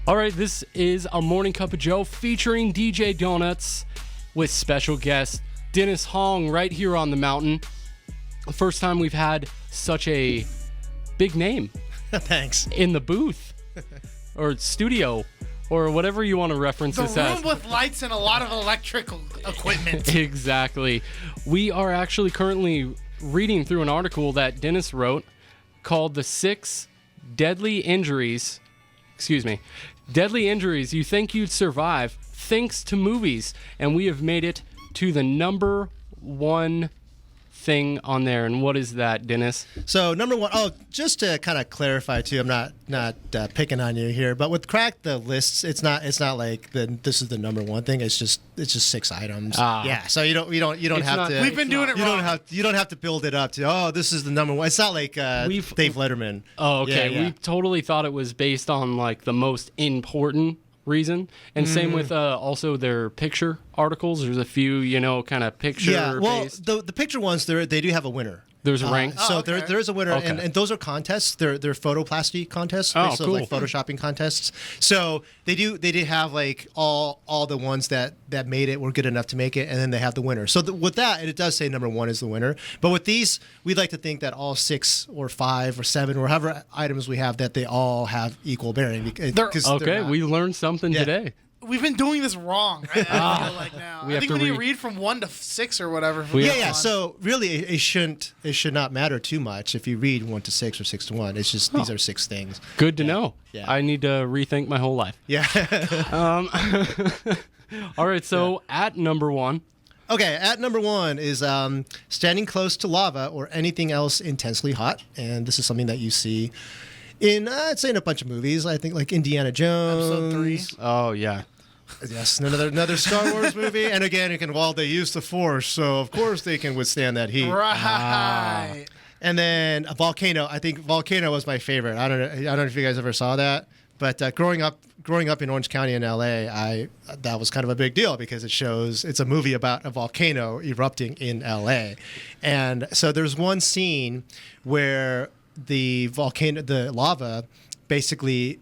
All right, this is a Morning Cup of Joe featuring DJ Donuts with special guest Dennis Hong right here on the mountain. The first time we've had such a big name. Thanks. In the booth or studio or whatever you want to reference this as. The room with lights and a lot of electrical equipment. Exactly. We are actually currently reading through an article that Dennis wrote called The 6 Deadly Injuries You Think You'd Survive Thanks to Movies. And we have made it to the number one thing on there. And what is that, Dennis? So number one, just to kind of clarify too, I'm not picking on you here, but with Crack the lists, it's not like this is the number one thing. It's just 6 items. Yeah. So you don't have to. We've been doing it wrong. You don't have to build it up to this is the number one. It's not like Dave Letterman. Oh, okay. Yeah. We totally thought it was based on like the most important reason, and same with also their picture articles. There's a few, kind of picture. Yeah, well, based. the picture ones, they do have a winner. There's a rank. So okay. there is a winner, Okay. and those are contests. They're photoplasty contests, Oh, so cool. like photoshopping contests. So they did have like all the ones that made it were good enough to make it, and then they have the winner. So with that, it does say number one is the winner. But with these, we'd like to think that all 6 or 5 or 7 or however items we have, that they all have equal bearing. Okay, we learned something today. We've been doing this wrong. I feel like now. We I have think to we need to read- read from 1 to 6 or whatever. Yeah. So really, it should not matter too much if you read 1 to 6 or 6 to 1. It's just these are 6 things. Good to know. Yeah. I need to rethink my whole life. Yeah. All right, so at number 1. Okay, at number 1 is standing close to lava or anything else intensely hot, and this is something that you see in I'd say in a bunch of movies. I think like Indiana Jones. Episode 3. Oh, yeah. Yes, another Star Wars movie, and again, they use the Force, so of course they can withstand that heat. Right. And then a volcano. I think Volcano was my favorite. I don't know if you guys ever saw that, but growing up in Orange County in LA, that was kind of a big deal because it's a movie about a volcano erupting in LA, and so there's one scene where the lava basically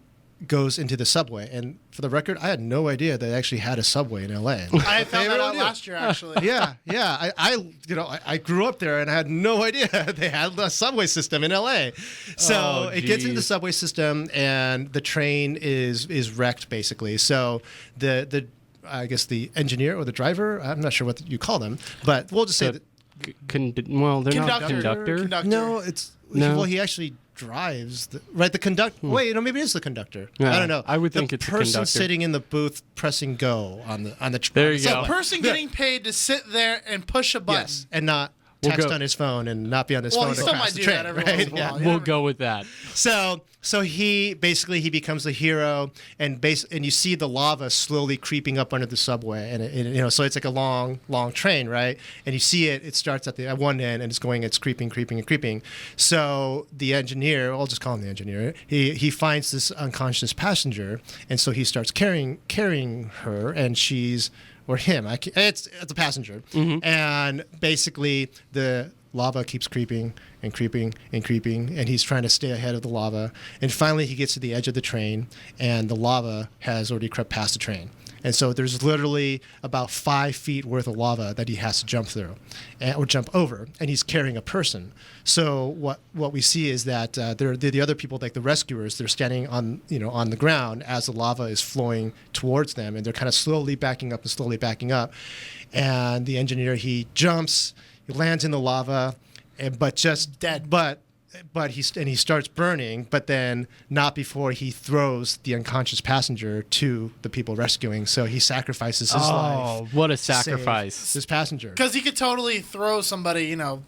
goes into the subway. And for the record, I had no idea they actually had a subway in LA. I found that out last year, actually. Yeah. I grew up there and I had no idea they had a subway system in LA. So it gets into the subway system and the train is wrecked basically. So the I guess the engineer or the driver, I'm not sure what you call them, but we'll just say that. They're not conductor. No, well, he actually drives the conductor. Wait, maybe it is the conductor. Yeah, I don't know. I would think it's the person conductor. sitting in the booth pressing go on the There you go. A person getting paid to sit there and push a button. Yes, and not text on his phone and not be on his phone he to still crash might the do train. that every once in a while. We'll go with that. So he becomes the hero, and you see the lava slowly creeping up under the subway, and so it's like a long train, right? And you see it starts at one end, and it's creeping. So the engineer, I'll just call him the engineer, he finds this unconscious passenger, and so he starts carrying her, and she's or him. It's a passenger, and basically the lava keeps creeping, and he's trying to stay ahead of the lava. And finally, he gets to the edge of the train, and the lava has already crept past the train. And so there's literally about 5 feet worth of lava that he has to jump through or jump over, and he's carrying a person. So what we see is that the other people, like the rescuers, they're standing on the ground as the lava is flowing towards them, and they're kind of slowly backing up. And the engineer, he jumps, he lands in the lava, but just dead. But he starts burning, but then not before he throws the unconscious passenger to the people rescuing. So he sacrifices his life. Oh, what a to save sacrifice! this passenger. Because he could totally throw somebody, 10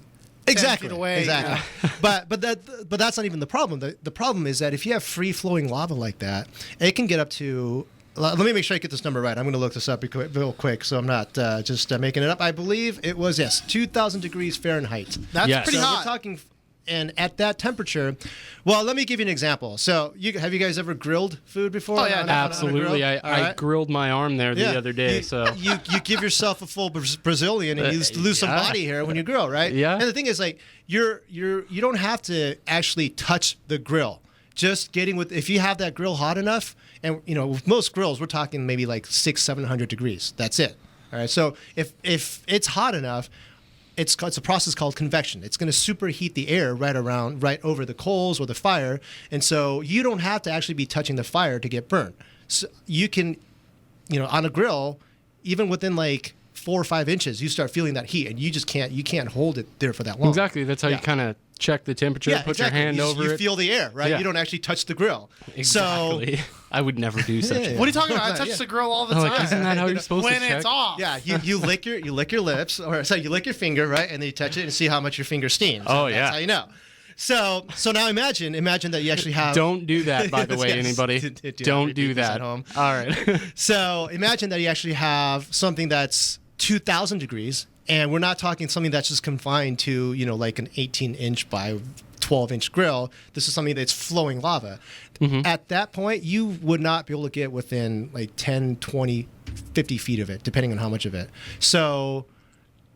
Exactly. feet away. Exactly. but that's not even the problem. The problem is that if you have free flowing lava like that, it can get up to. Let me make sure I get this number right. I'm going to look this up real quick, so I'm not just making it up. I believe it was 2,000 degrees Fahrenheit. That's pretty So hot. we're talking. And at that temperature, well, let me give you an example. So, have you guys ever grilled food before? Oh, yeah, on a grill? Absolutely. I Right. grilled my arm there the other day. You give yourself a full Brazilian and you lose some body hair when you grill, right? Yeah. And the thing is, like, you don't have to actually touch the grill. just getting with, if you have that grill hot enough, and with most grills, we're talking maybe like 600-700 degrees. That's it. All right. So if it's hot enough, it's a process called convection. It's going to superheat the air right over the coals or the fire, and so you don't have to actually be touching the fire to get burned. So you can, on a grill, even within like 4 or 5 inches, you start feeling that heat, and you can't hold it there for that long. Exactly. That's how you kind of check the temperature. Put exactly. your hand over it. You feel the air, right? Yeah. You don't actually touch the grill. Exactly. I would never do such a thing. What are you talking about? I touch the grill all the time. Isn't that how you're supposed to when check? it's off. Yeah, you lick your lips, or sorry, you lick your finger, right, and then you touch it and see how much your finger steams. Oh, That's yeah. how you know. So now imagine that you actually have. Don't do that, by the way, Yes. anybody. Don't do Repeat this that. at home. All right. So imagine that you actually have something that's 2,000 degrees, and we're not talking something that's just confined to like an 18-inch by 12-inch grill. This is something that's flowing lava. Mm-hmm. At that point, you would not be able to get within like 10, 20, 50 feet of it, depending on how much of it. So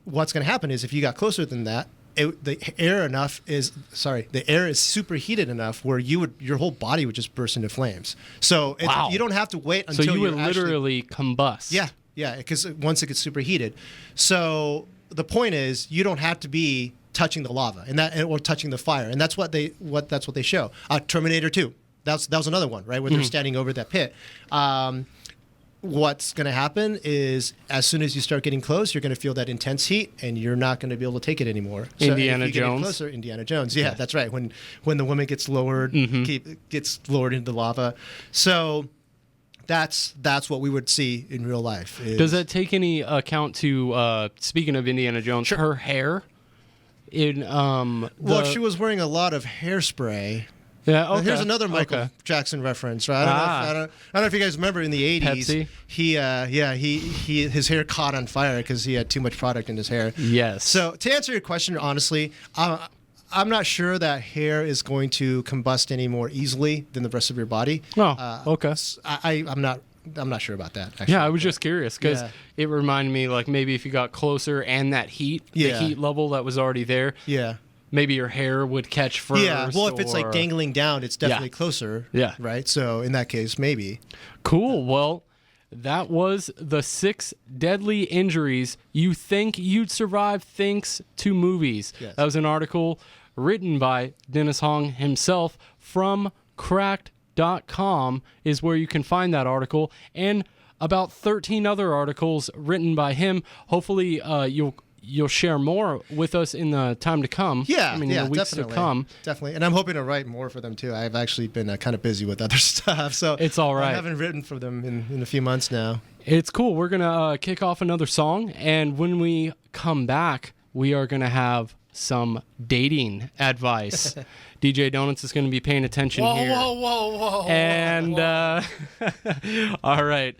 what's going to happen is if you got closer than that, the air is superheated enough where your whole body would just burst into flames. So Wow. you don't have to wait until So you would you're actually- literally combust. yeah, because once it gets superheated. So the point is, you don't have to be touching the lava or touching the fire, and that's what they show. Terminator 2. That was another one, right, where they're standing over that pit. What's going to happen is, as soon as you start getting close, you're going to feel that intense heat, and you're not going to be able to take it anymore. Indiana if you get Jones. closer, Indiana Jones. Yeah, that's right. When the woman gets lowered, gets lowered into the lava. So that's what we would see in real life. Does that take any account to, speaking of Indiana Jones, her hair? Well, she was wearing a lot of hairspray. Yeah, okay. Here's another Michael Jackson reference, right? I don't know if you guys remember in the 80s. Pepsi? His hair caught on fire because he had too much product in his hair. Yes. So to answer your question, honestly, I'm not sure that hair is going to combust any more easily than the rest of your body. Oh, okay. I'm not sure about that, actually. Yeah, I was just curious because Yeah. it reminded me, like, maybe if you got closer and that heat, the Yeah. heat level that was already there, Yeah. maybe your hair would catch first. Yeah. Well, if it's like or- dangling down, it's definitely closer. Yeah. Right. So in that case, maybe. Cool. Well, that was the 6 deadly injuries you think you'd survive thanks to movies. Yes. That was an article written by Dennis Hong himself from Cracked.com is where you can find that article, and about 13 other articles written by him. Hopefully, you'll share more with us in the time to come. Yeah, in yeah, the weeks definitely, to come. definitely. And I'm hoping to write more for them too. I've actually been kind of busy with other stuff, so It's all right. I haven't written for them in a few months now. It's cool. We're going to kick off another song, and when we come back, we are going to have some dating advice. DJ Donuts is going to be paying attention here. Whoa. And all right,